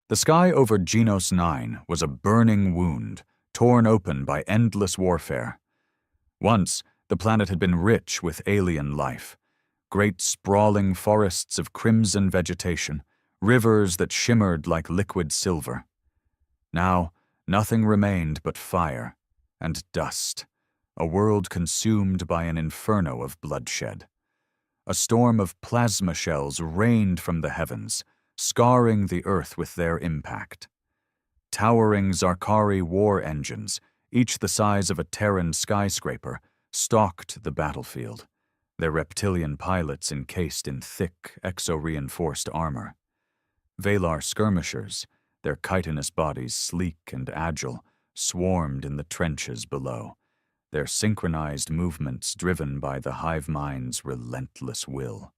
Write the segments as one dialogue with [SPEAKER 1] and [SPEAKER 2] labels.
[SPEAKER 1] The sky over Genos 9 was a burning wound, torn open by endless warfare. Once, the planet had been rich with alien life. Great sprawling forests of crimson vegetation, rivers that shimmered like liquid silver. Now, nothing remained but fire and dust, a world consumed by an inferno of bloodshed. A storm of plasma shells rained from the heavens, scarring the earth with their impact. Towering Zarkari war engines, each the size of a Terran skyscraper, stalked the battlefield, their reptilian pilots encased in thick, exo-reinforced armor. Valar skirmishers, their chitinous bodies sleek and agile, swarmed in the trenches below, their synchronized movements driven by the hive mind's relentless will.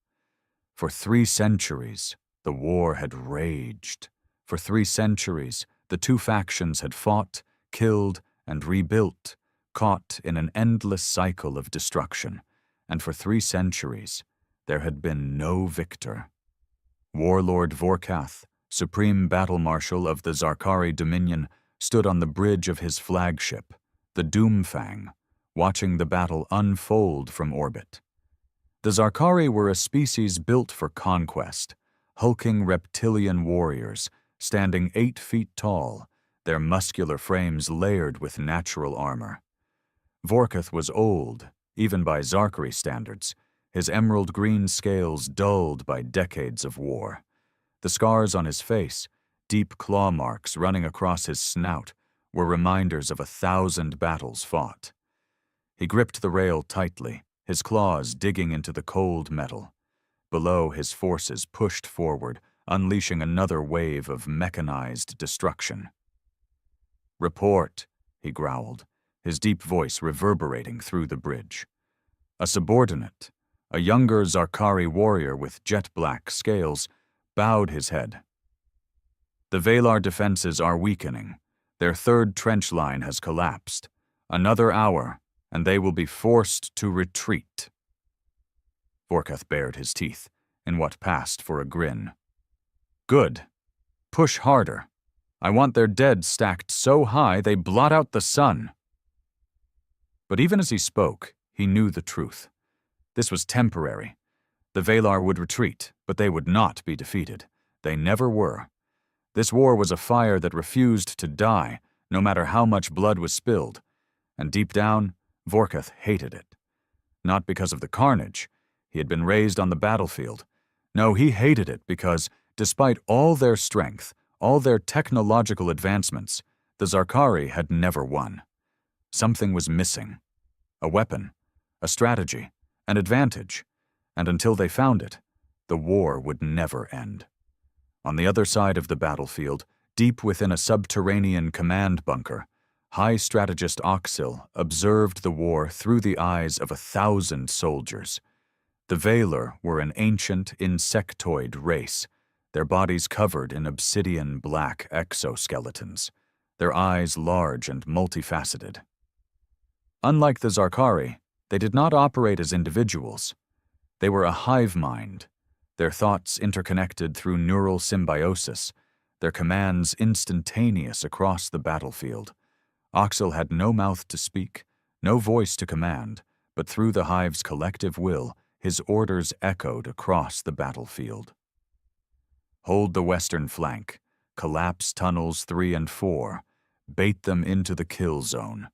[SPEAKER 1] For 3 centuries, the war had raged. For 3 centuries, the two factions had fought, killed, and rebuilt, caught in an endless cycle of destruction. And for 3 centuries, there had been no victor. Warlord Vorkath, supreme battle marshal of the Zarkari Dominion, stood on the bridge of his flagship, the Doomfang, watching the battle unfold from orbit. The Zarkari were a species built for conquest, hulking reptilian warriors, standing 8 feet tall, their muscular frames layered with natural armor. Vorkath was old, even by Zarkari standards, his emerald green scales dulled by decades of war. The scars on his face, deep claw marks running across his snout, were reminders of 1,000 battles fought. He gripped the rail tightly, his claws digging into the cold metal. Below, his forces pushed forward, unleashing another wave of mechanized destruction. "Report," he growled, his deep voice reverberating through the bridge. A subordinate, a younger Zarkari warrior with jet-black scales, bowed his head. "The Valar defenses are weakening. Their 3rd trench line has collapsed. Another hour, and they will be forced to retreat." Vorkath bared his teeth in what passed for a grin. "Good. Push harder. I want their dead stacked so high they blot out the sun." But even as he spoke, he knew the truth. This was temporary. The Valar would retreat, but they would not be defeated. They never were. This war was a fire that refused to die, no matter how much blood was spilled. And deep down, Vorkath hated it. Not because of the carnage. He had been raised on the battlefield. No, he hated it because, despite all their strength, all their technological advancements, the Zarkari had never won. Something was missing. A weapon, a strategy, an advantage. And until they found it, the war would never end. On the other side of the battlefield, deep within a subterranean command bunker, High Strategist Oxil observed the war through the eyes of 1,000 soldiers. The Valar were an ancient insectoid race, their bodies covered in obsidian black exoskeletons, their eyes large and multifaceted. Unlike the Zarkari, they did not operate as individuals. They were a hive mind, their thoughts interconnected through neural symbiosis, their commands instantaneous across the battlefield. Oxil had no mouth to speak, no voice to command, but through the hive's collective will, his orders echoed across the battlefield. Hold the western flank, collapse tunnels 3 and 4, bait them into the kill zone.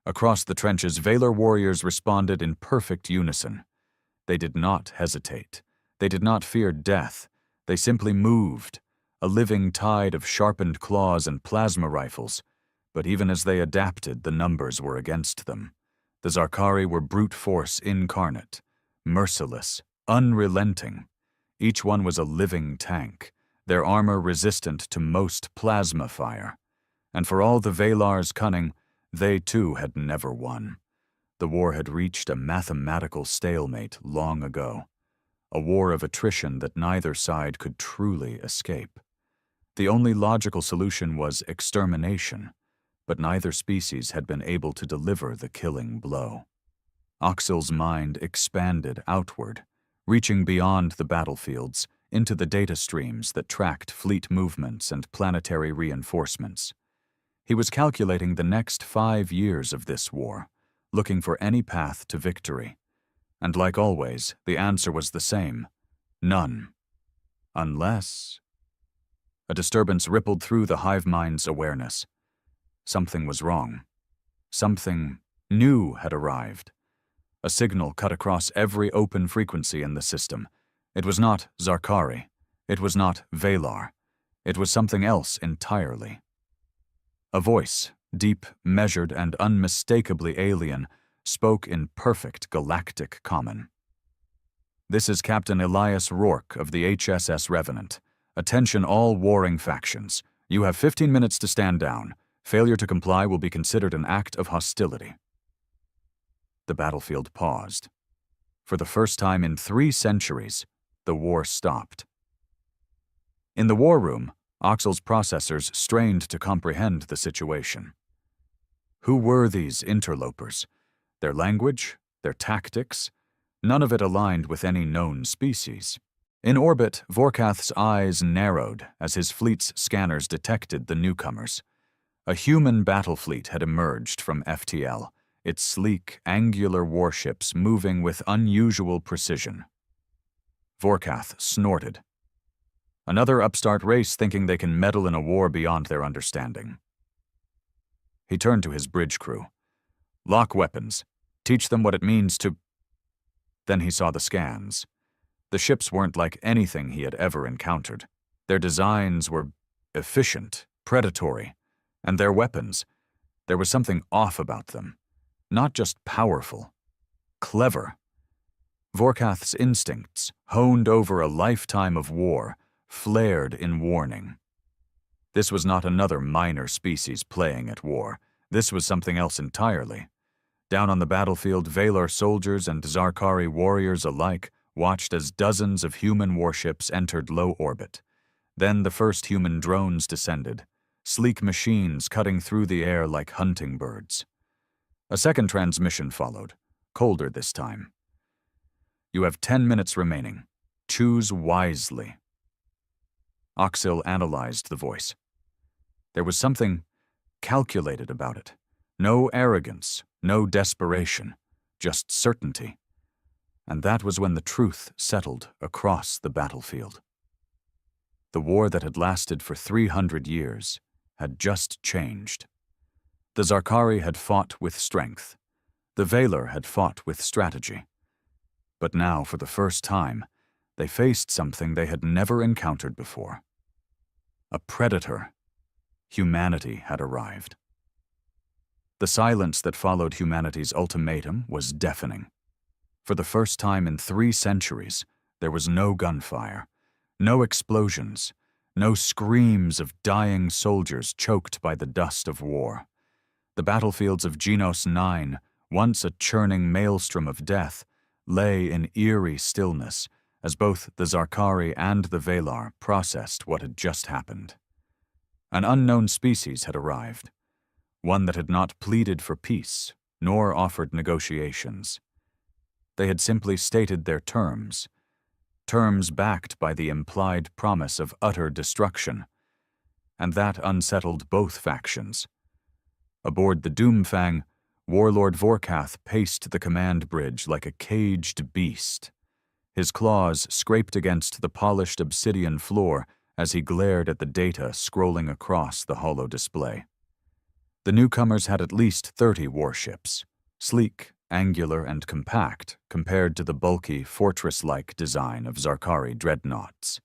[SPEAKER 1] Across the trenches, Valar warriors responded in perfect unison. They did not hesitate. They did not fear death. They simply moved, a living tide of sharpened claws and plasma rifles. But even as they adapted, the numbers were against them. The Zarkari were brute force incarnate, merciless, unrelenting. Each one was a living tank, their armor resistant to most plasma fire. And for all the Valar's cunning, they too had never won. The war had reached a mathematical stalemate long ago, a war of attrition that neither side could truly escape. The only logical solution was extermination, but neither species had been able to deliver the killing blow. Oxil's mind expanded outward, reaching beyond the battlefields, into the data streams that tracked fleet movements and planetary reinforcements. He was calculating the next 5 years of this war, looking for any path to victory. And like always, the answer was the same: none. Unless... A disturbance rippled through the hive mind's awareness. Something was wrong. Something new had arrived. A signal cut across every open frequency in the system. It was not Zarkari. It was not Valar. It was something else entirely. A voice, deep, measured, and unmistakably alien, spoke in perfect galactic common. "This is Captain Elias Rourke of the HSS Revenant. Attention all warring factions. You have 15 minutes to stand down. Failure to comply will be considered an act of hostility." The battlefield paused. For the first time in 3 centuries, the war stopped. In the war room, Oxel's processors strained to comprehend the situation. Who were these interlopers? Their language? Their tactics? None of it aligned with any known species. In orbit, Vorkath's eyes narrowed as his fleet's scanners detected the newcomers. A human battle fleet had emerged from FTL, its sleek, angular warships moving with unusual precision. Vorkath snorted. Another upstart race thinking they can meddle in a war beyond their understanding. He turned to his bridge crew. "Lock weapons. Teach them what it means to..." Then he saw the scans. The ships weren't like anything he had ever encountered. Their designs were efficient, predatory, and their weapons, there was something off about them. Not just powerful, clever. Vorkath's instincts, honed over a lifetime of war, flared in warning. This was not another minor species playing at war. This was something else entirely. Down on the battlefield, Valar soldiers and Zarkari warriors alike watched as dozens of human warships entered low orbit. Then the first human drones descended, sleek machines cutting through the air like hunting birds. A second transmission followed, colder this time. "You have 10 minutes remaining. Choose wisely." Oxil analyzed the voice. There was something calculated about it. No arrogance, no desperation, just certainty. And that was when the truth settled across the battlefield. The war that had lasted for 300 years had just changed. The Zarkari had fought with strength. The Valar had fought with strategy. But now, for the first time, they faced something they had never encountered before. A predator. Humanity had arrived. The silence that followed humanity's ultimatum was deafening. For the first time in 3 centuries, there was no gunfire, no explosions, no screams of dying soldiers choked by the dust of war. The battlefields of Genos 9, once a churning maelstrom of death, lay in eerie stillness as both the Zarkari and the Valar processed what had just happened. An unknown species had arrived, one that had not pleaded for peace nor offered negotiations. They had simply stated their terms backed by the implied promise of utter destruction, and that unsettled both factions. Aboard the Doomfang, Warlord Vorkath paced the command bridge like a caged beast. His claws scraped against the polished obsidian floor as he glared at the data scrolling across the holo display. The newcomers had at least 30 warships, sleek, angular, and compact compared to the bulky, fortress-like design of Zarkari dreadnoughts.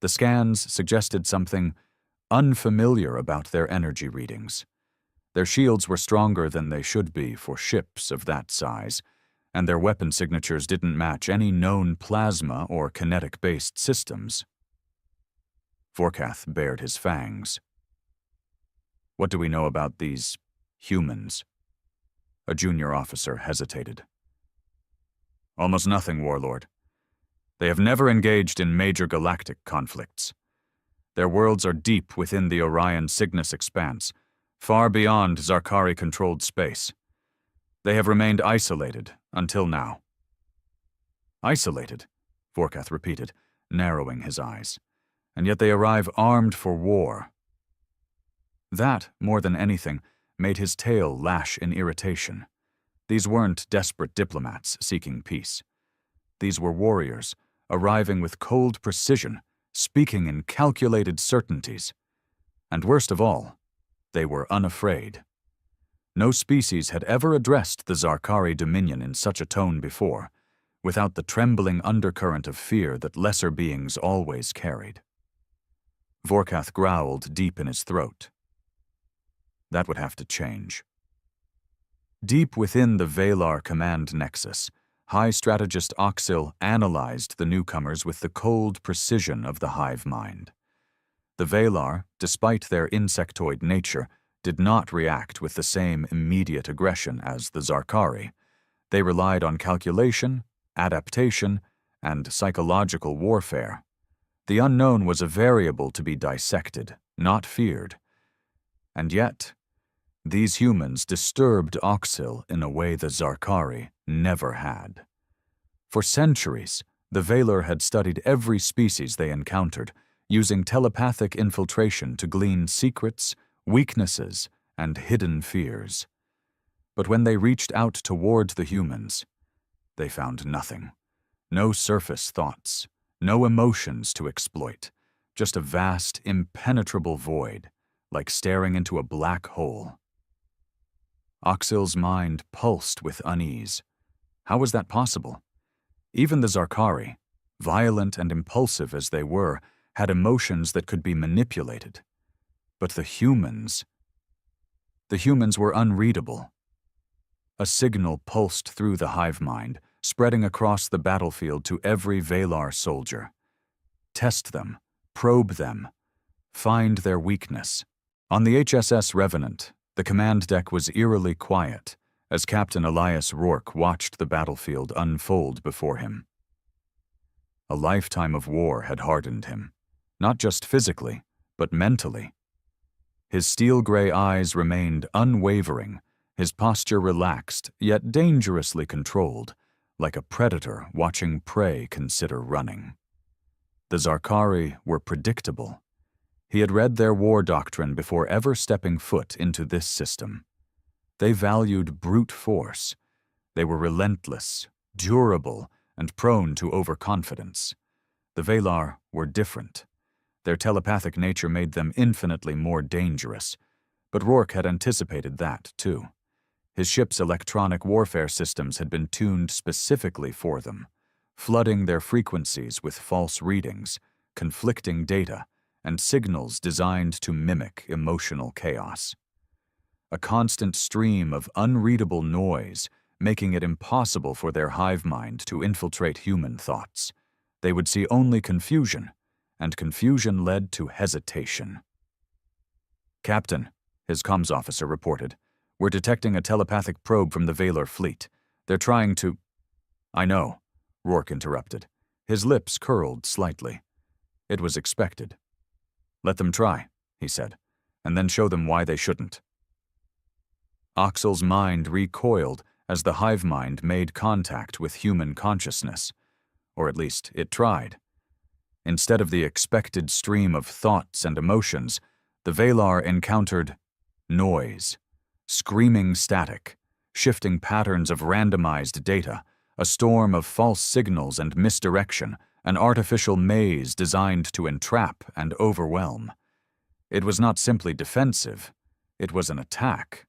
[SPEAKER 1] The scans suggested something unfamiliar about their energy readings. Their shields were stronger than they should be for ships of that size, and their weapon signatures didn't match any known plasma or kinetic-based systems. Vorkath bared his fangs. "What do we know about these humans?" A junior officer hesitated. "Almost nothing, Warlord. They have never engaged in major galactic conflicts. Their worlds are deep within the Orion Cygnus expanse, far beyond Zarkari-controlled space. They have remained isolated until now." "Isolated?" Vorkath repeated. narrowing his eyes. And yet they arrive armed for war. That, more than anything, made his tail lash in irritation. These weren't desperate diplomats seeking peace. These were warriors, arriving with cold precision, speaking in calculated certainties. And worst of all, they were unafraid. No species had ever addressed the Zarkari dominion in such a tone before, without the trembling undercurrent of fear that lesser beings always carried. Vorkath growled deep in his throat. That would have to change. Deep within the Valar command nexus, High Strategist Oxil analyzed the newcomers with the cold precision of the hive mind. The Valar, despite their insectoid nature, did not react with the same immediate aggression as the Zarkari. They relied on calculation, adaptation, and psychological warfare. The unknown was a variable to be dissected, not feared. And yet, these humans disturbed Oxil in a way the Zarkari never had. For centuries, the Valar had studied every species they encountered, using telepathic infiltration to glean secrets, weaknesses, and hidden fears. But when they reached out toward the humans, they found nothing. No surface thoughts, no emotions to exploit, just a vast, impenetrable void, like staring into a black hole. Oxil's mind pulsed with unease. How was that possible? Even the Zarkari, violent and impulsive as they were, had emotions that could be manipulated. But the humans were unreadable. A signal pulsed through the hive mind, spreading across the battlefield to every Valar soldier. Test them, probe them, find their weakness. On the HSS Revenant, the command deck was eerily quiet as Captain Elias Rourke watched the battlefield unfold before him. A lifetime of war had hardened him, not just physically, but mentally. His steel-gray eyes remained unwavering, his posture relaxed, yet dangerously controlled, like a predator watching prey consider running. The Zarkari were predictable. He had read their war doctrine before ever stepping foot into this system. They valued brute force. They were relentless, durable, and prone to overconfidence. The Valar were different. Their telepathic nature made them infinitely more dangerous, but Rourke had anticipated that, too. His ship's electronic warfare systems had been tuned specifically for them, flooding their frequencies with false readings, conflicting data, and signals designed to mimic emotional chaos. A constant stream of unreadable noise, making it impossible for their hive mind to infiltrate human thoughts. They would see only confusion, and confusion led to hesitation. "Captain," his comms officer reported, "we're detecting a telepathic probe from the Valar fleet. They're trying to—" "I know," Rourke interrupted. His lips curled slightly. It was expected. "Let them try," he said, "and then show them why they shouldn't." Oxil's mind recoiled as the hive mind made contact with human consciousness, or at least it tried. Instead of the expected stream of thoughts and emotions, the Valar encountered noise, screaming static, shifting patterns of randomized data, a storm of false signals and misdirection, an artificial maze designed to entrap and overwhelm. It was not simply defensive, it was an attack.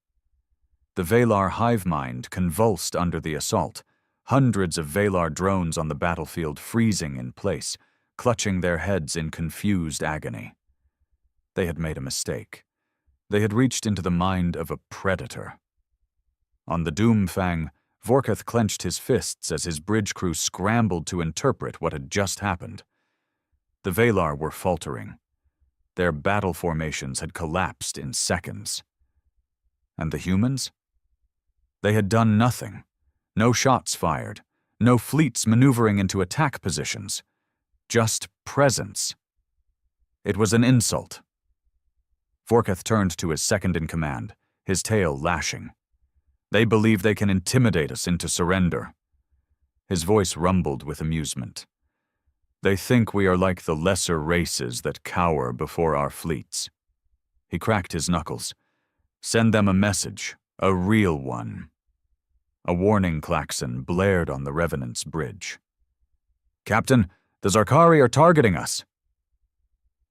[SPEAKER 1] The Valar hive mind convulsed under the assault, hundreds of Valar drones on the battlefield freezing in place, clutching their heads in confused agony. They had made a mistake. They had reached into the mind of a predator. On the Doomfang, Vorkath clenched his fists as his bridge crew scrambled to interpret what had just happened. The Valar were faltering. Their battle formations had collapsed in seconds. And the humans? They had done nothing. No shots fired. No fleets maneuvering into attack positions. Just presence. It was an insult. Vorkath turned to his second-in-command, his tail lashing. "They believe they can intimidate us into surrender." His voice rumbled with amusement. They think we are like the lesser races that cower before our fleets. He cracked his knuckles. Send them a message, a real one. A warning klaxon blared on the Revenant's bridge. Captain, the Zarkari are targeting us.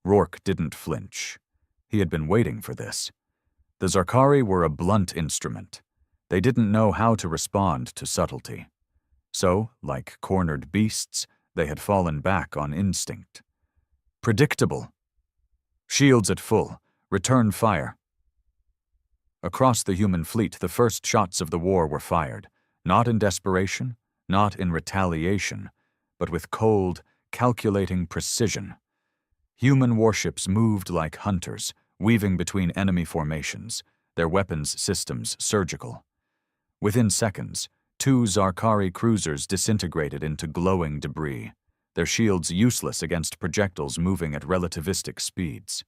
[SPEAKER 1] Rourke didn't flinch. He had been waiting for this. The Zarkari were a blunt instrument. They didn't know how to respond to subtlety. So, like cornered beasts, they had fallen back on instinct. Predictable. Shields at full. Return fire. Across the human fleet, the first shots of the war were fired, not in desperation, not in retaliation, but with cold, calculating precision. Human warships moved like hunters, weaving between enemy formations, their weapons systems surgical. Within seconds, 2 Zarkari cruisers disintegrated into glowing debris, their shields useless against projectiles moving at relativistic speeds.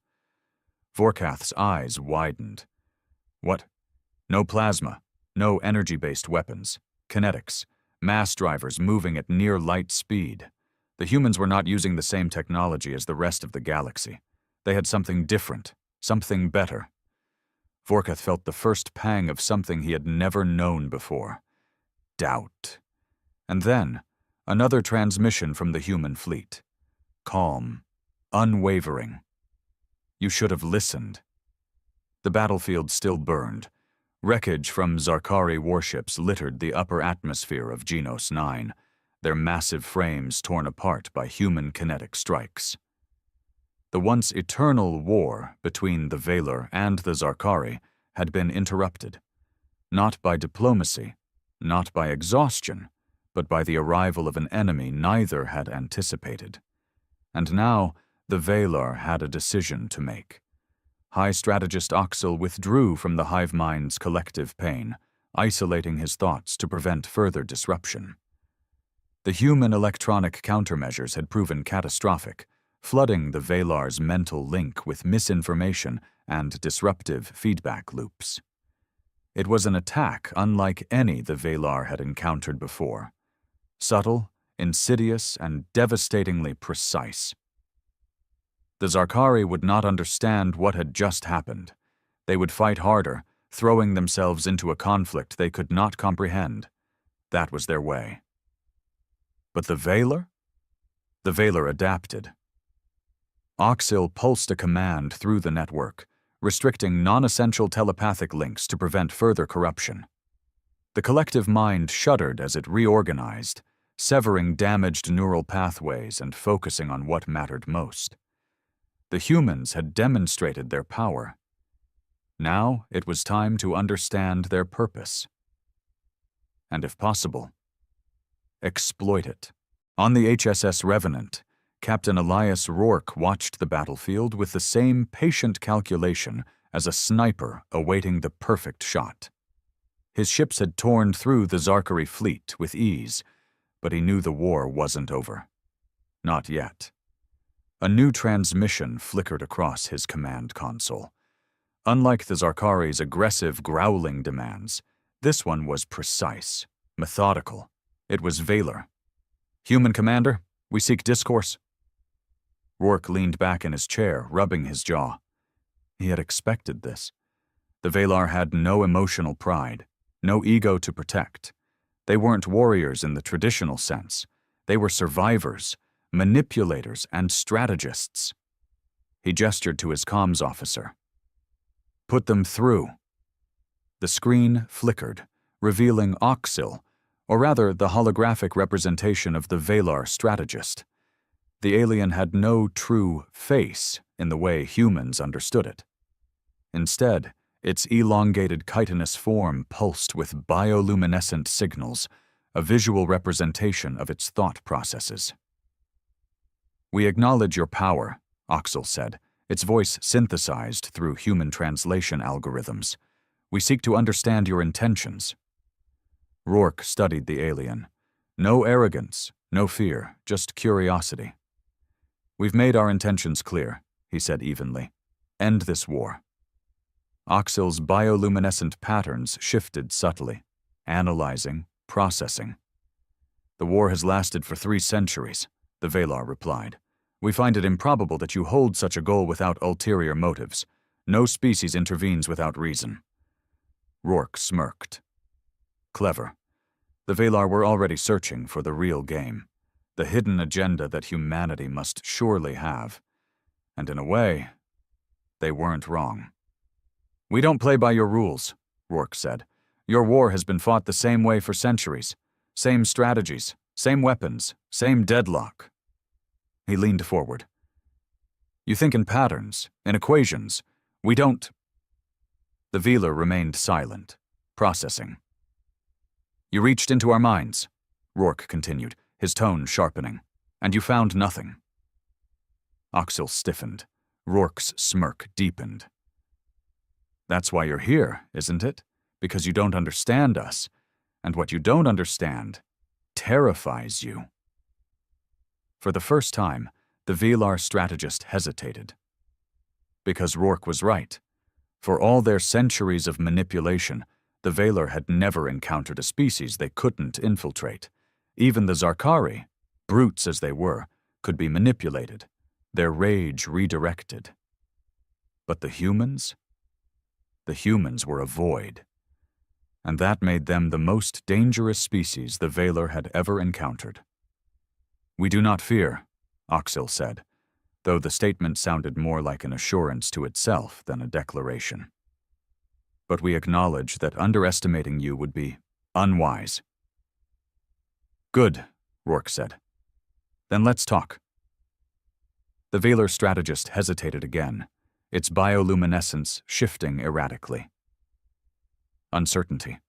[SPEAKER 1] Vorkath's eyes widened. What? No plasma, no energy-based weapons, kinetics, mass drivers moving at near light speed. The humans were not using the same technology as the rest of the galaxy. They had something different, something better. Vorkath felt the first pang of something he had never known before. Doubt. And then, another transmission from the human fleet. Calm, unwavering. You should have listened. The battlefield still burned. Wreckage from Zarkari warships littered the upper atmosphere of Genos 9, their massive frames torn apart by human kinetic strikes. The once eternal war between the Valor and the Zarkari had been interrupted, not by diplomacy, not by exhaustion, but by the arrival of an enemy neither had anticipated. And now, the Valor had a decision to make. High Strategist Oxel withdrew from the hive mind's collective pain, isolating his thoughts to prevent further disruption. The human electronic countermeasures had proven catastrophic, flooding the Valar's mental link with misinformation and disruptive feedback loops. It was an attack unlike any the Valar had encountered before. Subtle, insidious, and devastatingly precise. The Zarkari would not understand what had just happened. They would fight harder, throwing themselves into a conflict they could not comprehend. That was their way. But the Valar? The Valar adapted. Oxil pulsed a command through the network, restricting non-essential telepathic links to prevent further corruption. The collective mind shuddered as it reorganized, severing damaged neural pathways and focusing on what mattered most. The humans had demonstrated their power. Now it was time to understand their purpose. And if possible, exploit it. On the HSS Revenant, Captain Elias Rourke watched the battlefield with the same patient calculation as a sniper awaiting the perfect shot. His ships had torn through the Zarkari fleet with ease, but he knew the war wasn't over. Not yet. A new transmission flickered across his command console. Unlike the Zarkari's aggressive, growling demands, this one was precise, methodical. It was Valar. Human commander, we seek discourse. Rourke leaned back in his chair, rubbing his jaw. He had expected this. The Valar had no emotional pride, no ego to protect. They weren't warriors in the traditional sense. They were survivors, manipulators, and strategists. He gestured to his comms officer. Put them through. The screen flickered, revealing Oxil, or rather the holographic representation of the Valar strategist. The alien had no true face in the way humans understood it. Instead, its elongated chitinous form pulsed with bioluminescent signals, a visual representation of its thought processes. We acknowledge your power, Oxil said, its voice synthesized through human translation algorithms. We seek to understand your intentions. Rourke studied the alien. No arrogance, no fear, just curiosity. We've made our intentions clear, he said evenly. End this war. Oxil's bioluminescent patterns shifted subtly, analyzing, processing. The war has lasted for 3 centuries. the Valar replied. "We find it improbable that you hold such a goal without ulterior motives. No species intervenes without reason." Rourke smirked. Clever. The Valar were already searching for the real game, the hidden agenda that humanity must surely have. And in a way, they weren't wrong. "We don't play by your rules," Rourke said. "Your war has been fought the same way for centuries. Same strategies, same weapons, same deadlock." He leaned forward. "You think in patterns, in equations. We don't—" The Valar remained silent, processing. "You reached into our minds," Rourke continued, his tone sharpening, "and you found nothing." Oxil stiffened. Rourke's smirk deepened. "That's why you're here, isn't it? Because you don't understand us. And what you don't understand terrifies you." For the first time, the Valar strategist hesitated. Because Rourke was right. For all their centuries of manipulation, the Valar had never encountered a species they couldn't infiltrate. Even the Zarkari, brutes as they were, could be manipulated, their rage redirected. But the humans? The humans were a void. And that made them the most dangerous species the Valar had ever encountered. "We do not fear," Oxil said, though the statement sounded more like an assurance to itself than a declaration. "But we acknowledge that underestimating you would be unwise." "Good," Rourke said. "Then let's talk." The Valar strategist hesitated again, its bioluminescence shifting erratically. Uncertainty.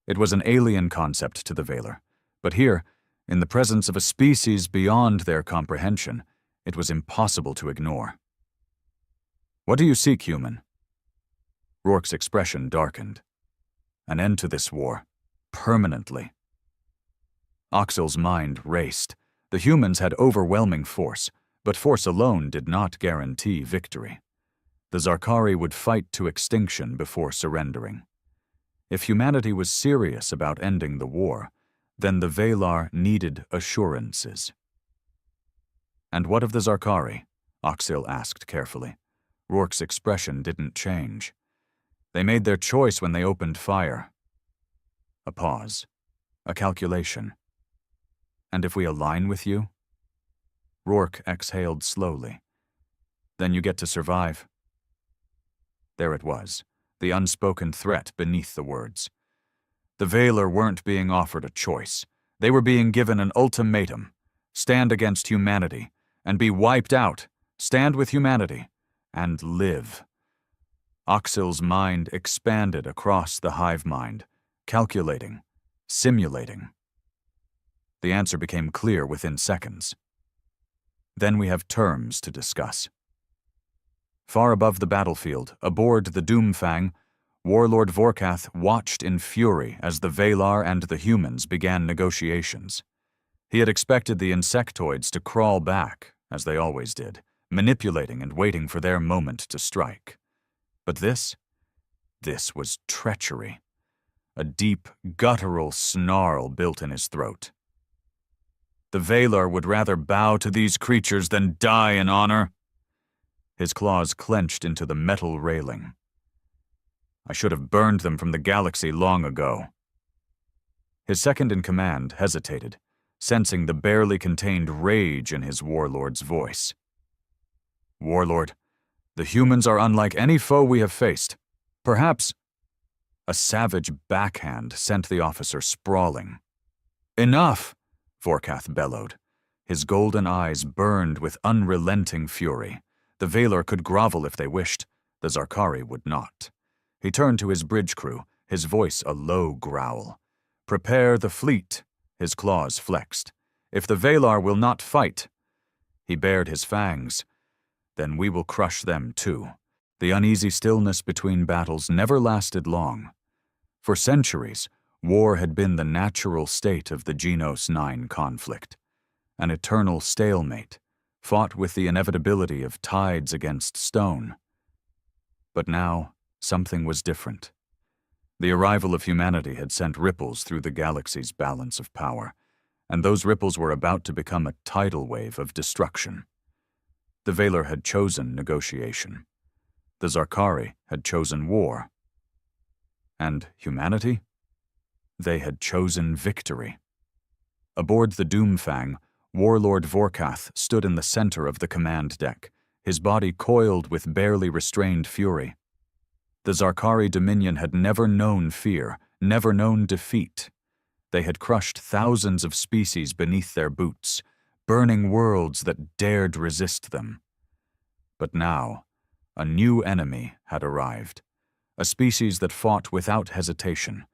[SPEAKER 1] It was an alien concept to the Valar, but here, in the presence of a species beyond their comprehension, it was impossible to ignore. "What do you seek, human?" Rourke's expression darkened. "An end to this war. Permanently." Oxil's mind raced. The humans had overwhelming force, but force alone did not guarantee victory. The Zarkari would fight to extinction before surrendering. If humanity was serious about ending the war, then the Valar needed assurances. "And what of the Zarkari?" Oxil asked carefully. Rourke's expression didn't change. "They made their choice when they opened fire." A pause. A calculation. "And if we align with you?" Rourke exhaled slowly. "Then you get to survive." There it was, the unspoken threat beneath the words. The Valar weren't being offered a choice. They were being given an ultimatum. Stand against humanity, and be wiped out. Stand with humanity, and live. Oxil's mind expanded across the hive mind, calculating, simulating. The answer became clear within seconds. "Then we have terms to discuss." Far above the battlefield, aboard the Doomfang, Warlord Vorkath watched in fury as the Valar and the humans began negotiations. He had expected the insectoids to crawl back, as they always did, manipulating and waiting for their moment to strike. But this was treachery. A deep, guttural snarl built in his throat. "The Valar would rather bow to these creatures than die in honor." His claws clenched into the metal railing. "I should have burned them from the galaxy long ago." His second-in-command hesitated, sensing the barely contained rage in his warlord's voice. "Warlord, the humans are unlike any foe we have faced. Perhaps—" A savage backhand sent the officer sprawling. "Enough!" Vorkath bellowed. His golden eyes burned with unrelenting fury. The Valar could grovel if they wished. The Zarkari would not. He turned to his bridge crew, his voice a low growl. "Prepare the fleet," his claws flexed. "If the Valar will not fight—" He bared his fangs. "Then we will crush them too." The uneasy stillness between battles never lasted long. For centuries, war had been the natural state of the Genos 9 conflict, an eternal stalemate, fought with the inevitability of tides against stone. But now, something was different. The arrival of humanity had sent ripples through the galaxy's balance of power, and those ripples were about to become a tidal wave of destruction. The Valar had chosen negotiation. The Zarkari had chosen war. And humanity? They had chosen victory. Aboard the Doomfang, Warlord Vorkath stood in the center of the command deck, his body coiled with barely restrained fury. The Zarkari Dominion had never known fear, never known defeat. They had crushed thousands of species beneath their boots, burning worlds that dared resist them. But now, a new enemy had arrived, a species that fought without hesitation,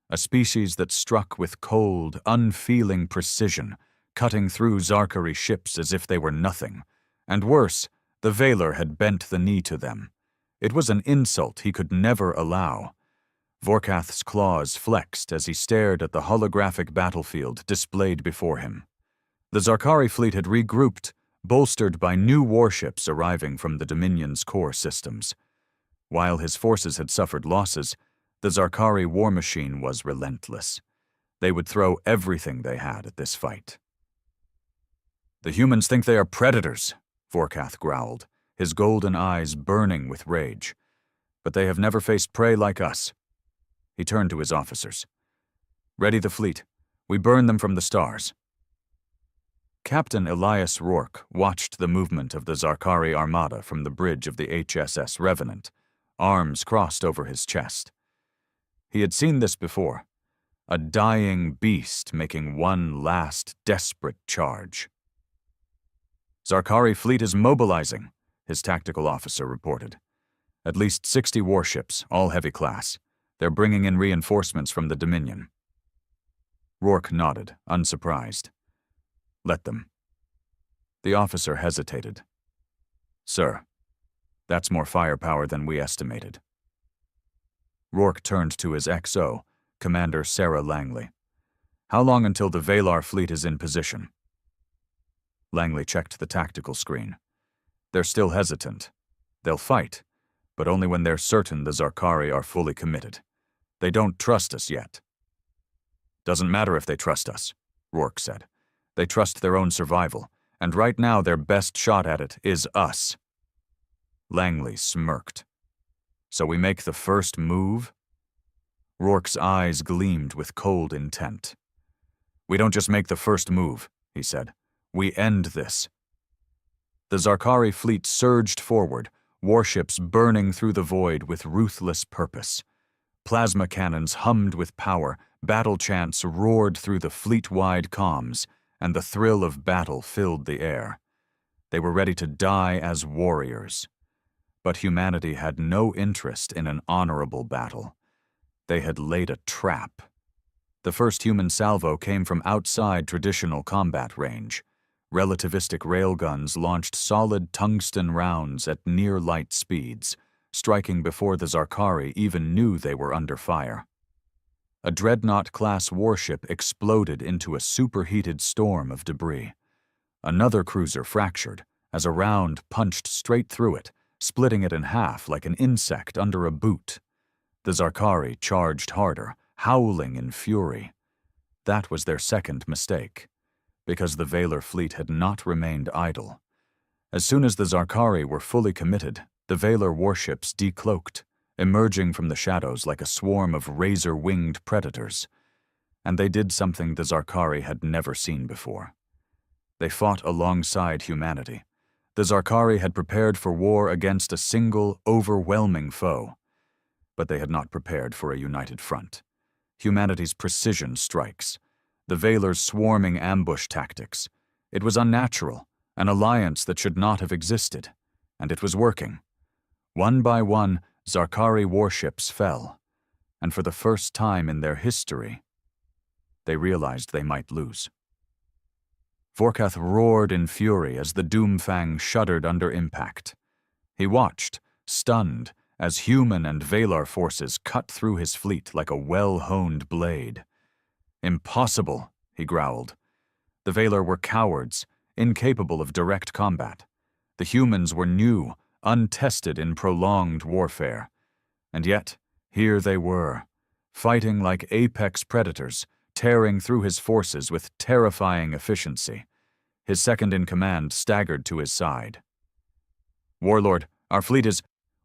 [SPEAKER 1] a species that struck with cold, unfeeling precision, cutting through Zarkari ships as if they were nothing. And worse, the Valar had bent the knee to them. It was an insult he could never allow. Vorkath's claws flexed as he stared at the holographic battlefield displayed before him. The Zarkari fleet had regrouped, bolstered by new warships arriving from the Dominion's core systems. While his forces had suffered losses, the Zarkari war machine was relentless. They would throw everything they had at this fight. "The humans think they are predators," Vorkath growled, his golden eyes burning with rage. "But they have never faced prey like us." He turned to his officers. "Ready the fleet. We burn them from the stars." Captain Elias Rourke watched the movement of the Zarkari armada from the bridge of the HSS Revenant, arms crossed over his chest. He had seen this before, a dying beast making one last desperate charge. "Zarkari fleet is mobilizing," his tactical officer reported. "At least 60 warships, all heavy class. They're bringing in reinforcements from the Dominion." Rourke nodded, unsurprised. "Let them." The officer hesitated. "Sir, that's more firepower than we estimated." Rourke turned to his XO, Commander Sarah Langley. "How long until the Valar fleet is in position?" Langley checked the tactical screen. "They're still hesitant. They'll fight, but only when they're certain the Zarkari are fully committed. They don't trust us yet." "Doesn't matter if they trust us," Rourke said. "They trust their own survival, and right now their best shot at it is us." Langley smirked. "So we make the first move?" Rourke's eyes gleamed with cold intent. "We don't just make the first move," he said. "We end this." The Zarkari fleet surged forward, warships burning through the void with ruthless purpose. Plasma cannons hummed with power, battle chants roared through the fleet-wide comms, and the thrill of battle filled the air. They were ready to die as warriors. But humanity had no interest in an honorable battle. They had laid a trap. The first human salvo came from outside traditional combat range. Relativistic railguns launched solid tungsten rounds at near-light speeds, striking before the Zarkari even knew they were under fire. A dreadnought-class warship exploded into a superheated storm of debris. Another cruiser fractured as a round punched straight through it, splitting it in half like an insect under a boot. The Zarkari charged harder, howling in fury. That was their second mistake, because the Valar fleet had not remained idle. As soon as the Zarkari were fully committed, the Valar warships decloaked, emerging from the shadows like a swarm of razor-winged predators. And they did something the Zarkari had never seen before. They fought alongside humanity. The Zarkari had prepared for war against a single, overwhelming foe. But they had not prepared for a united front. Humanity's precision strikes. The Valar's swarming ambush tactics. It was unnatural, an alliance that should not have existed. And it was working. One by one, Zarkari warships fell. And for the first time in their history, they realized they might lose. Vorkath roared in fury as the Doomfang shuddered under impact. He watched, stunned, as human and Valar forces cut through his fleet like a well-honed blade. "Impossible," he growled. The Valar were cowards, incapable of direct combat. The humans were new, untested in prolonged warfare. And yet, here they were, fighting like apex predators, tearing through his forces with terrifying efficiency. His second-in-command staggered to his side. "Warlord, our fleet is—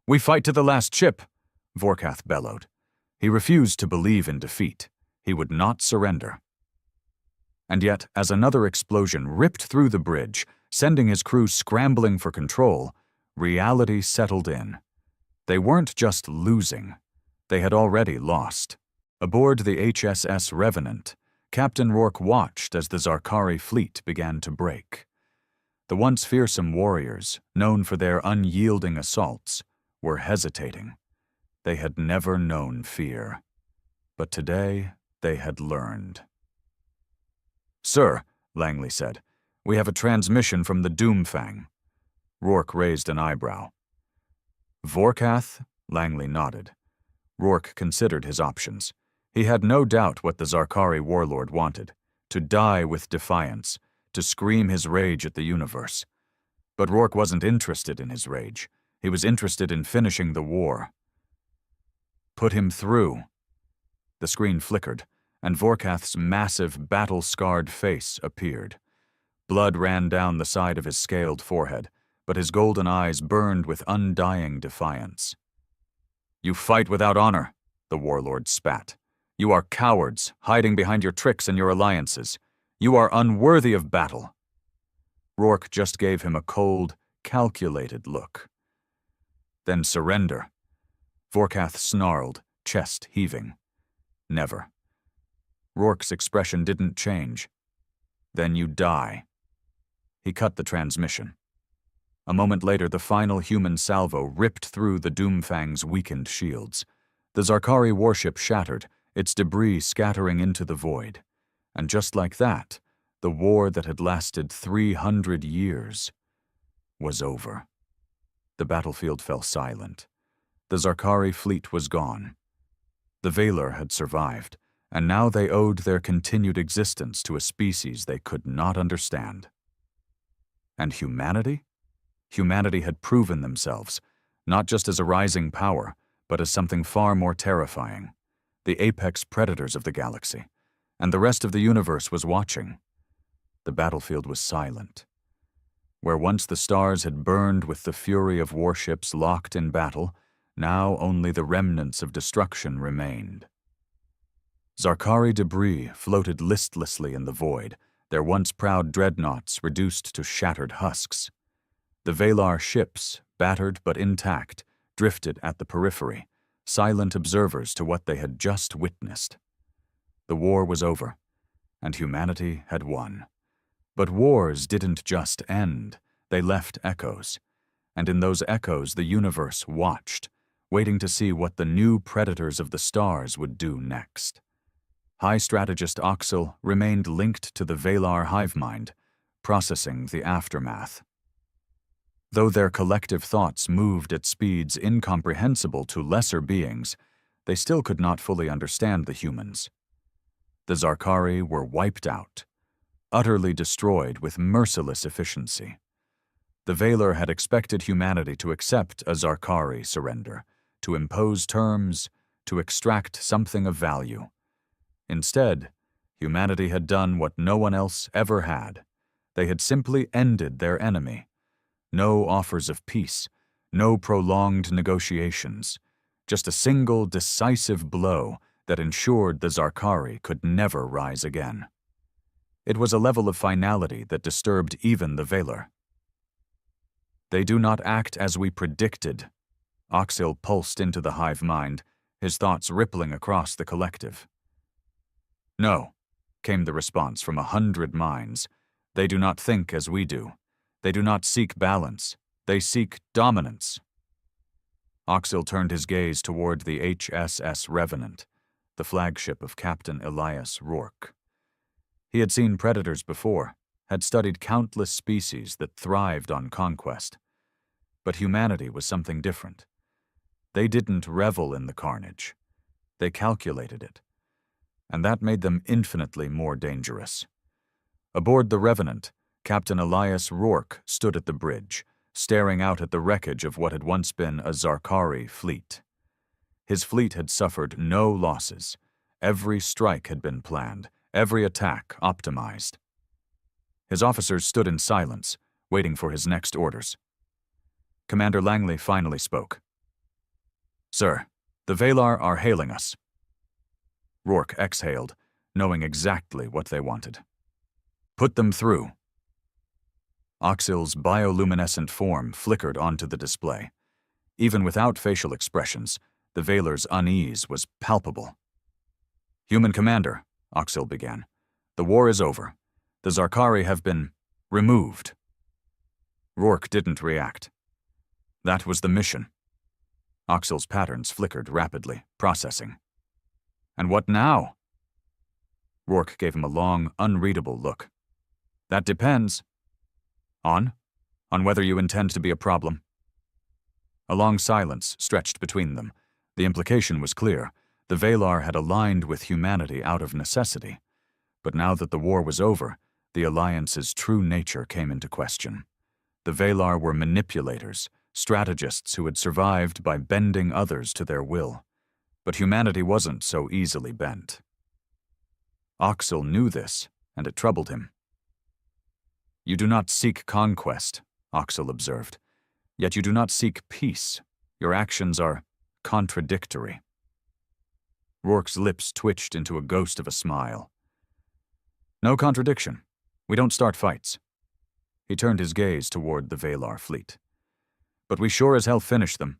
[SPEAKER 1] We fight to the last ship!" Vorkath bellowed. He refused to believe in defeat. He would not surrender. And yet, as another explosion ripped through the bridge, sending his crew scrambling for control, reality settled in. They weren't just losing. They had already lost. Aboard the HSS Revenant, Captain Rourke watched as the Zarkari fleet began to break. The once fearsome warriors, known for their unyielding assaults, were hesitating. They had never known fear. But today, they had learned. "Sir," Langley said, "we have a transmission from the Doomfang." Rourke raised an eyebrow. "Vorkath?" Langley nodded. Rourke considered his options. He had no doubt what the Zarkari warlord wanted: to die with defiance, to scream his rage at the universe. But Rourke wasn't interested in his rage. He was interested in finishing the war. "Put him through." The screen flickered, and Vorkath's massive, battle-scarred face appeared. Blood ran down the side of his scaled forehead, but his golden eyes burned with undying defiance. "You fight without honor," the warlord spat. "You are cowards, hiding behind your tricks and your alliances. You are unworthy of battle." Rourke just gave him a cold, calculated look. "Then surrender." Vorkath snarled, chest heaving. "Never." Rourke's expression didn't change. "Then you die." He cut the transmission. A moment later, the final human salvo ripped through the Doomfang's weakened shields. The Zarkari warship shattered, its debris scattering into the void. And just like that, the war that had lasted 300 years was over. The battlefield fell silent. The Zarkari fleet was gone. The Valar had survived, and now they owed their continued existence to a species they could not understand. And humanity? Humanity had proven themselves, not just as a rising power, but as something far more terrifying, the apex predators of the galaxy, and the rest of the universe was watching. The battlefield was silent. Where once the stars had burned with the fury of warships locked in battle, now only the remnants of destruction remained. Zarkari debris floated listlessly in the void, their once proud dreadnoughts reduced to shattered husks. The Valar ships, battered but intact, drifted at the periphery, silent observers to what they had just witnessed. The war was over, and humanity had won. But wars didn't just end, they left echoes. And in those echoes the universe watched, waiting to see what the new predators of the stars would do next. High Strategist Oxel remained linked to the Valar hive mind, processing the aftermath. Though their collective thoughts moved at speeds incomprehensible to lesser beings, they still could not fully understand the humans. The Zarkari were wiped out, utterly destroyed with merciless efficiency. The Valar had expected humanity to accept a Zarkari surrender, to impose terms, to extract something of value. Instead, humanity had done what no one else ever had. They had simply ended their enemy. No offers of peace, no prolonged negotiations, just a single decisive blow that ensured the Zarkari could never rise again. It was a level of finality that disturbed even the Valar. "They do not act as we predicted." Oxil pulsed into the hive mind, his thoughts rippling across the collective. "No," came the response from 100 minds. "They do not think as we do. They do not seek balance. They seek dominance." Oxil turned his gaze toward the HSS Revenant, the flagship of Captain Elias Rourke. He had seen predators before, had studied countless species that thrived on conquest. But humanity was something different. They didn't revel in the carnage. They calculated it. And that made them infinitely more dangerous. Aboard the Revenant, Captain Elias Rourke stood at the bridge, staring out at the wreckage of what had once been a Zarkari fleet. His fleet had suffered no losses. Every strike had been planned, every attack optimized. His officers stood in silence, waiting for his next orders. Commander Langley finally spoke. "Sir, the Valar are hailing us." Rourke exhaled, knowing exactly what they wanted. "Put them through." Oxyl's bioluminescent form flickered onto the display. Even without facial expressions, the Valar's unease was palpable. "Human Commander," Oxyl began, "the war is over. The Zarkari have been removed." Rourke didn't react. That was the mission. Oxyl's patterns flickered rapidly, processing. "And what now?" Rourke gave him a long, unreadable look. "That depends." On whether you intend to be a problem." A long silence stretched between them. The implication was clear. The Valar had aligned with humanity out of necessity. But now that the war was over, the alliance's true nature came into question. The Valar were manipulators, strategists who had survived by bending others to their will. But humanity wasn't so easily bent. Oxyl knew this, and it troubled him. "You do not seek conquest," Oxyl observed. "Yet you do not seek peace. Your actions are contradictory." Rourke's lips twitched into a ghost of a smile. "No contradiction. We don't start fights." He turned his gaze toward the Valar fleet. "But we sure as hell finish them."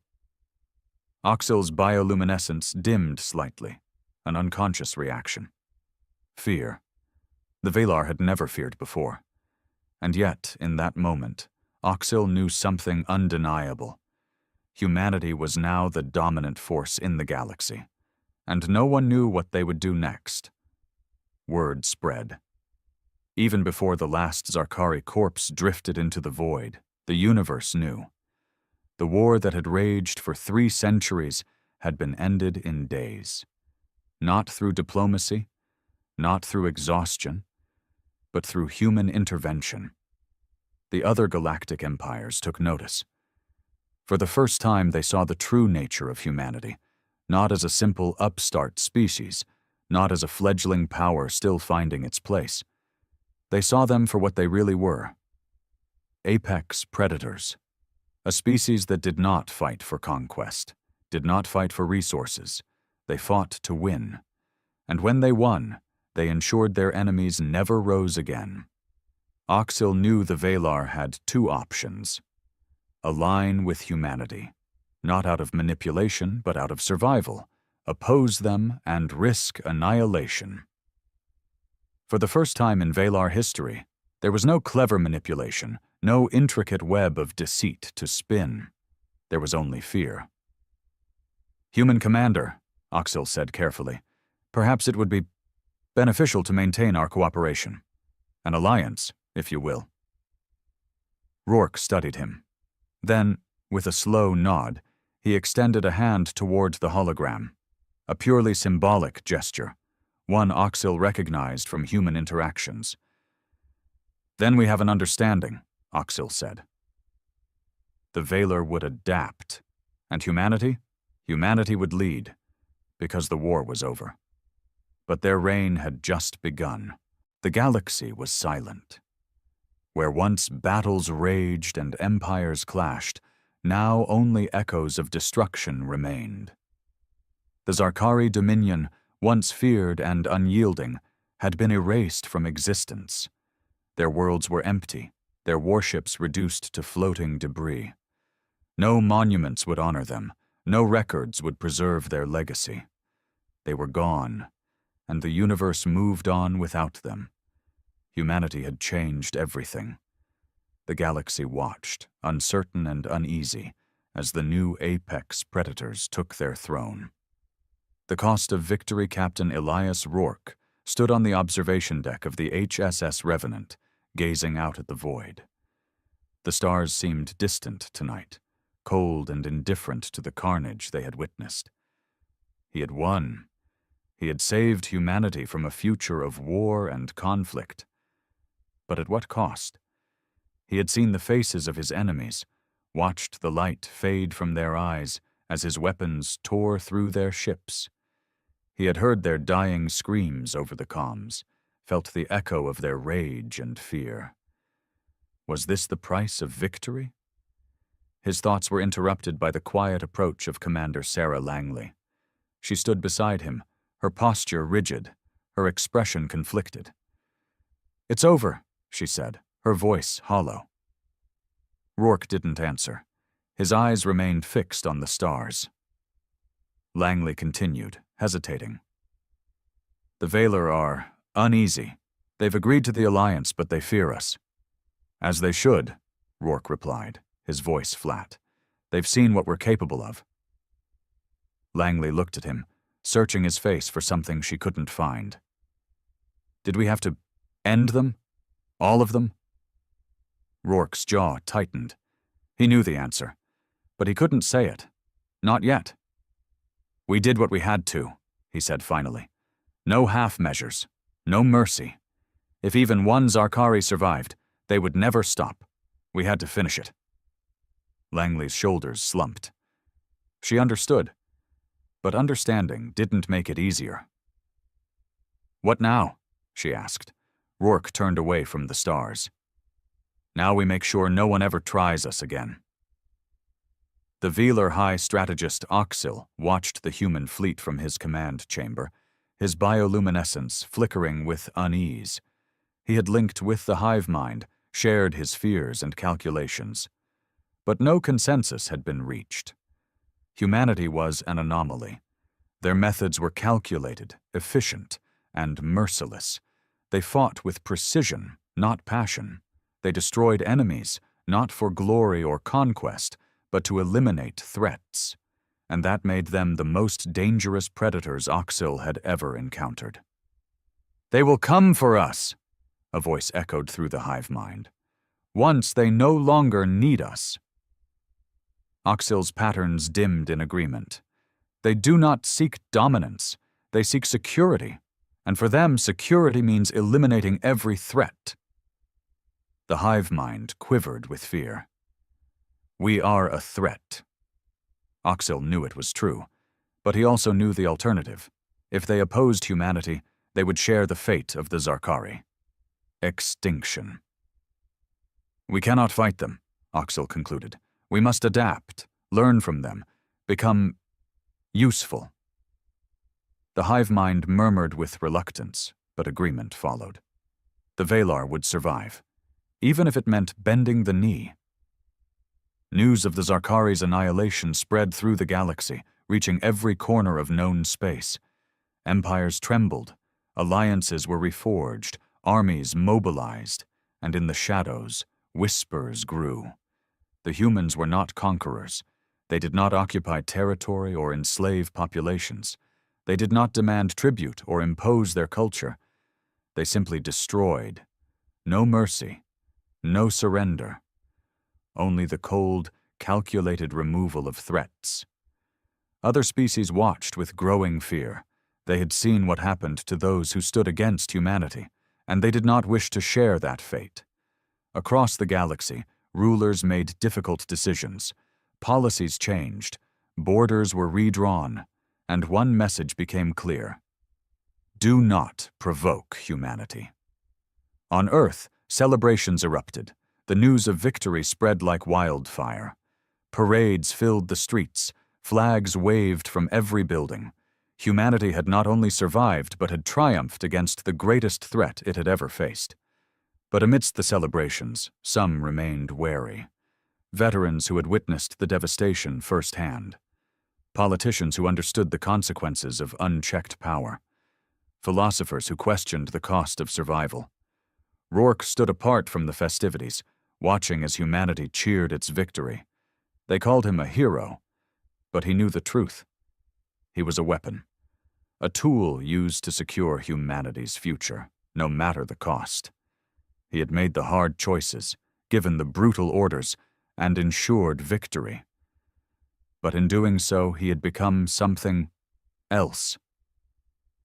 [SPEAKER 1] Oxyl's bioluminescence dimmed slightly, an unconscious reaction. Fear. The Valar had never feared before. And yet, in that moment, Oxyl knew something undeniable. Humanity was now the dominant force in the galaxy, and no one knew what they would do next. Word spread. Even before the last Zarkari corpse drifted into the void, the universe knew. The war that had raged for 3 centuries had been ended in days. Not through diplomacy, not through exhaustion, but through human intervention. The other galactic empires took notice. For the first time, they saw the true nature of humanity, not as a simple upstart species, not as a fledgling power still finding its place. They saw them for what they really were: apex predators, a species that did not fight for conquest, did not fight for resources. They fought to win. And when they won, they ensured their enemies never rose again. Oxyl knew the Valar had 2 options. Align with humanity, not out of manipulation, but out of survival. Oppose them and risk annihilation. For the first time in Valar history, there was no clever manipulation, no intricate web of deceit to spin. There was only fear. "Human Commander," Oxyl said carefully, "perhaps it would be beneficial to maintain our cooperation. An alliance, if you will." Rourke studied him. Then, with a slow nod, he extended a hand toward the hologram, a purely symbolic gesture, one Oxyl recognized from human interactions. "Then we have an understanding," Oxyl said. The Valar would adapt, and humanity would lead, because the war was over. But their reign had just begun. The galaxy was silent. Where once battles raged and empires clashed, now only echoes of destruction remained. The Zarkari dominion, once feared and unyielding, had been erased from existence. Their worlds were empty, their warships reduced to floating debris. No monuments would honor them, no records would preserve their legacy. They were gone, and the universe moved on without them. Humanity had changed everything. The galaxy watched, uncertain and uneasy, as the new apex predators took their throne. The cost of victory Captain Elias Rourke stood on the observation deck of the HSS Revenant, gazing out at the void. The stars seemed distant tonight, cold and indifferent to the carnage they had witnessed. He had won. He had saved humanity from a future of war and conflict. But at what cost? He had seen the faces of his enemies, watched the light fade from their eyes as his weapons tore through their ships. He had heard their dying screams over the comms, felt the echo of their rage and fear. Was this the price of victory? His thoughts were interrupted by the quiet approach of Commander Sarah Langley. She stood beside him, her posture rigid, her expression conflicted. "It's over," she said, her voice hollow. Rourke didn't answer. His eyes remained fixed on the stars. Langley continued, hesitating. "The Valar are uneasy. They've agreed to the alliance, but they fear us." "As they should," Rourke replied, his voice flat. "They've seen what we're capable of." Langley looked at him, searching his face for something she couldn't find. "Did we have to end them? All of them?" Rourke's jaw tightened. He knew the answer, but he couldn't say it. Not yet. "We did what we had to," he said finally. "No half measures, no mercy. If even one Zarkari survived, they would never stop. We had to finish it." Langley's shoulders slumped. She understood, but understanding didn't make it easier. "What now?" she asked. Rourke turned away from the stars. "Now we make sure no one ever tries us again." The Velar High Strategist Oxil watched the human fleet from his command chamber, his bioluminescence flickering with unease. He had linked with the hive mind, shared his fears and calculations. But no consensus had been reached. Humanity was an anomaly. Their methods were calculated, efficient, and merciless. They fought with precision, not passion. They destroyed enemies, not for glory or conquest, but to eliminate threats. And that made them the most dangerous predators Oxil had ever encountered. "They will come for us," a voice echoed through the hive mind. "Once they no longer need us." Oxil's patterns dimmed in agreement. They do not seek dominance, they seek security, and for them security means eliminating every threat. The hive mind quivered with fear. "We are a threat." Oxil knew it was true, but he also knew the alternative. If they opposed humanity, they would share the fate of the Zarkari. Extinction. "We cannot fight them," Oxil concluded. "We must adapt, learn from them, become useful." The hive mind murmured with reluctance, but agreement followed. The Valar would survive, even if it meant bending the knee. News of the Zarkari's annihilation spread through the galaxy, reaching every corner of known space. Empires trembled, alliances were reforged, armies mobilized, and in the shadows, whispers grew. The humans were not conquerors. They did not occupy territory or enslave populations. They did not demand tribute or impose their culture. They simply destroyed. No mercy, no surrender. Only the cold, calculated removal of threats. Other species watched with growing fear. They had seen what happened to those who stood against humanity, and they did not wish to share that fate. Across the galaxy, rulers made difficult decisions. Policies changed, borders were redrawn, and one message became clear. Do not provoke humanity. On Earth, celebrations erupted. The news of victory spread like wildfire. Parades filled the streets, flags waved from every building. Humanity had not only survived, but had triumphed against the greatest threat it had ever faced. But amidst the celebrations, some remained wary. Veterans who had witnessed the devastation firsthand. Politicians who understood the consequences of unchecked power. Philosophers who questioned the cost of survival. Rourke stood apart from the festivities, watching as humanity cheered its victory. They called him a hero, but he knew the truth. He was a weapon, a tool used to secure humanity's future, no matter the cost. He had made the hard choices, given the brutal orders, and ensured victory. But in doing so, he had become something else.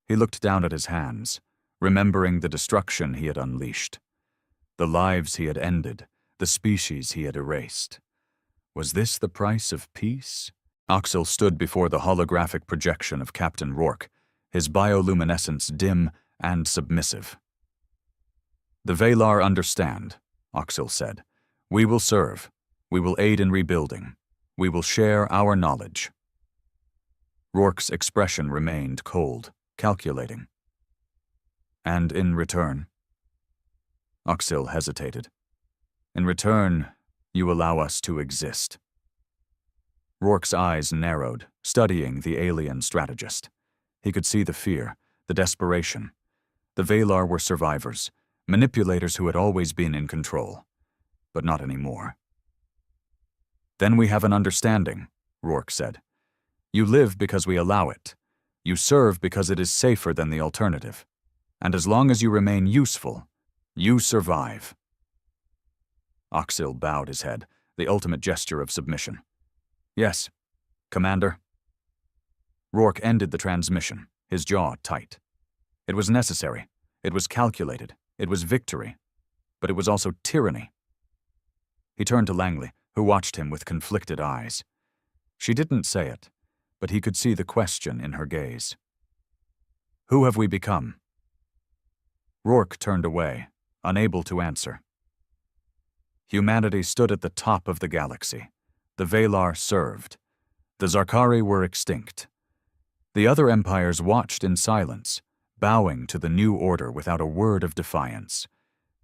[SPEAKER 1] He looked down at his hands, remembering the destruction he had unleashed, the lives he had ended, the species he had erased. Was this the price of peace? Oxil stood before the holographic projection of Captain Rourke, his bioluminescence dim and submissive. The Valar understand, Oxil said. We will serve. We will aid in rebuilding. We will share our knowledge. Rourke's expression remained cold, calculating. And in return? Oxil hesitated. In return, you allow us to exist. Rourke's eyes narrowed, studying the alien strategist. He could see the fear, the desperation. The Valar were survivors, manipulators who had always been in control, but not anymore. Then we have an understanding, Rourke said. You live because we allow it. You serve because it is safer than the alternative. And as long as you remain useful, you survive. Oxil bowed his head, the ultimate gesture of submission. Yes, Commander. Rourke ended the transmission, his jaw tight. It was necessary. It was calculated. It was victory. But it was also tyranny. He turned to Langley, who watched him with conflicted eyes. She didn't say it, but he could see the question in her gaze. Who have we become? Rourke turned away, unable to answer. Humanity stood at the top of the galaxy. The Valar served. The Zarkari were extinct. The other empires watched in silence, bowing to the new order without a word of defiance.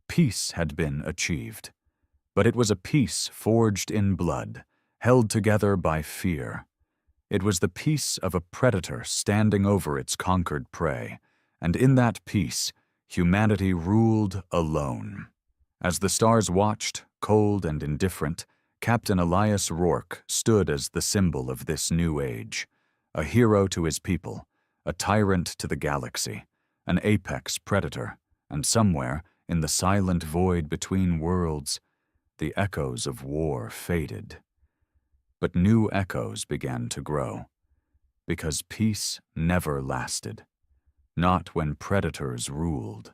[SPEAKER 1] Peace had been achieved. But it was a peace forged in blood, held together by fear. It was the peace of a predator standing over its conquered prey, and in that peace, humanity ruled alone. As the stars watched, cold and indifferent, Captain Elias Rourke stood as the symbol of this new age, a hero to his people, a tyrant to the galaxy, an apex predator, and somewhere, in the silent void between worlds, the echoes of war faded. But new echoes began to grow, because peace never lasted, not when predators ruled.